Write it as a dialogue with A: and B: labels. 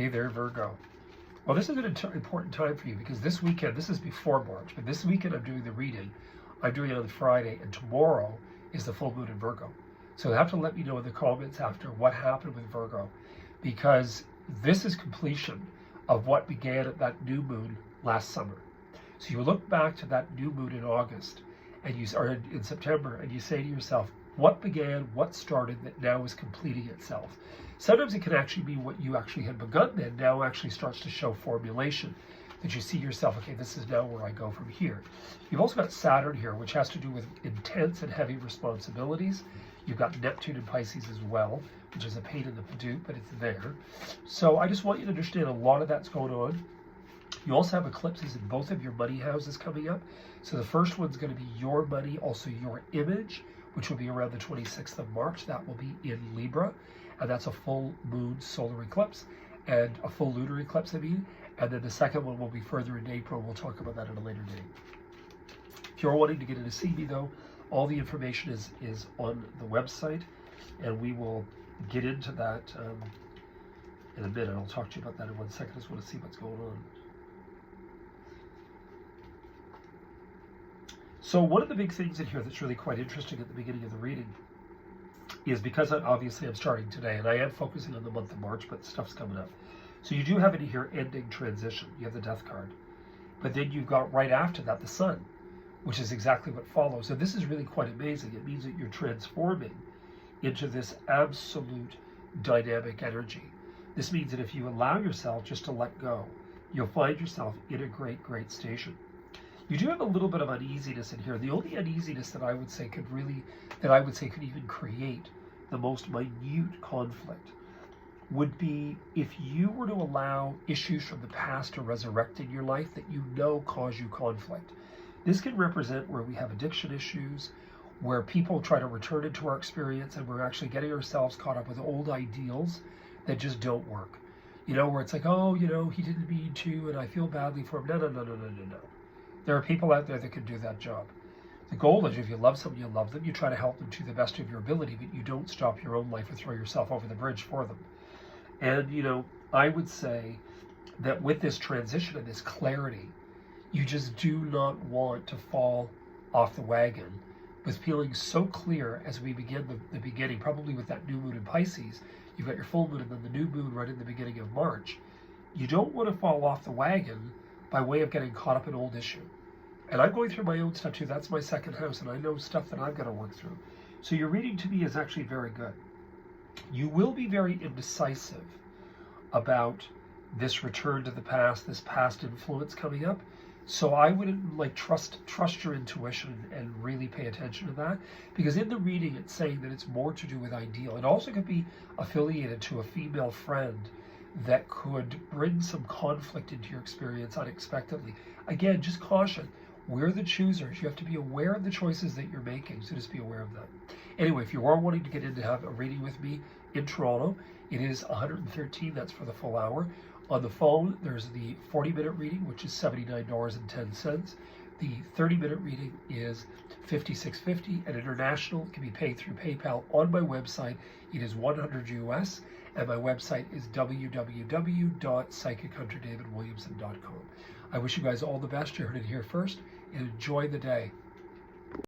A: Hey there, Virgo. Well, this is an important time for you because this weekend, this is before March, but this weekend I'm doing the reading. I'm doing it on Friday, and tomorrow is the full moon in Virgo. So you have to let me know in the comments after what happened with Virgo, because this is completion of what began at that new moon last summer. So you look back to that new moon in August, and in September, and you say to yourself, what began, what started that now is completing itself. Sometimes it can actually be what you actually had begun then now actually starts to show formulation, that you see yourself, okay, this is now where I go from here. You've also got Saturn here, which has to do with intense and heavy responsibilities. You've got Neptune in Pisces as well, which is a pain in the padoot, but it's there. So I just want you to understand a lot of that's going on. You also have eclipses in both of your money houses coming up. So the first one's going to be your money, also your image, which will be around the 26th of March. That will be in Libra, and that's a full moon solar eclipse and a full lunar eclipse, I mean. And then the second one will be further in April. We'll talk about that at a later date. If you're wanting to get in to see me, though, all the information is on the website, and we will get into that in a minute. I'll talk to you about that in 1 second. I just want to see what's going on. So one of the big things in here that's really quite interesting at the beginning of the reading is, because obviously I'm starting today, and I am focusing on the month of March, but stuff's coming up. So you do have in here ending transition. You have the death card. But then you've got right after that the sun, which is exactly what follows. And this is really quite amazing. It means that you're transforming into this absolute dynamic energy. This means that if you allow yourself just to let go, you'll find yourself in a great, great station. You do have a little bit of uneasiness in here. The only uneasiness that I would say could even create the most minute conflict would be if you were to allow issues from the past to resurrect in your life that you know cause you conflict. This can represent where we have addiction issues, where people try to return into our experience and we're actually getting ourselves caught up with old ideals that just don't work. You know, where it's like, oh, you know, he didn't mean to and I feel badly for him. No. There are people out there that can do that job. The goal is, if you love someone, you love them, you try to help them to the best of your ability, but you don't stop your own life or throw yourself over the bridge for them. And, you know, I would say that with this transition and this clarity, you just do not want to fall off the wagon with feeling so clear as we begin the beginning, probably with that new moon in Pisces. You've got your full moon and then the new moon right in the beginning of March. You don't want to fall off the wagon by way of getting caught up in old issue. And I'm going through my own stuff too. That's my second house, and I know stuff that I've got to work through. So your reading to me is actually very good. You will be very indecisive about this return to the past, this past influence coming up. So I would trust your intuition and really pay attention to that, because in the reading it's saying that it's more to do with ideal. It also could be affiliated to a female friend that could bring some conflict into your experience unexpectedly. Again, just caution. We're the choosers. You have to be aware of the choices that you're making, so just be aware of that. Anyway, if you are wanting to get in to have a reading with me in Toronto, it is $113. That's for the full hour. On the phone, there's the 40-minute reading, which is $79.10. The 30-minute reading is $56.50, and international can be paid through PayPal on my website. It is $100 US, and my website is www.psychichunterdavidwilliamson.com. I wish you guys all the best. You heard it here first, and enjoy the day.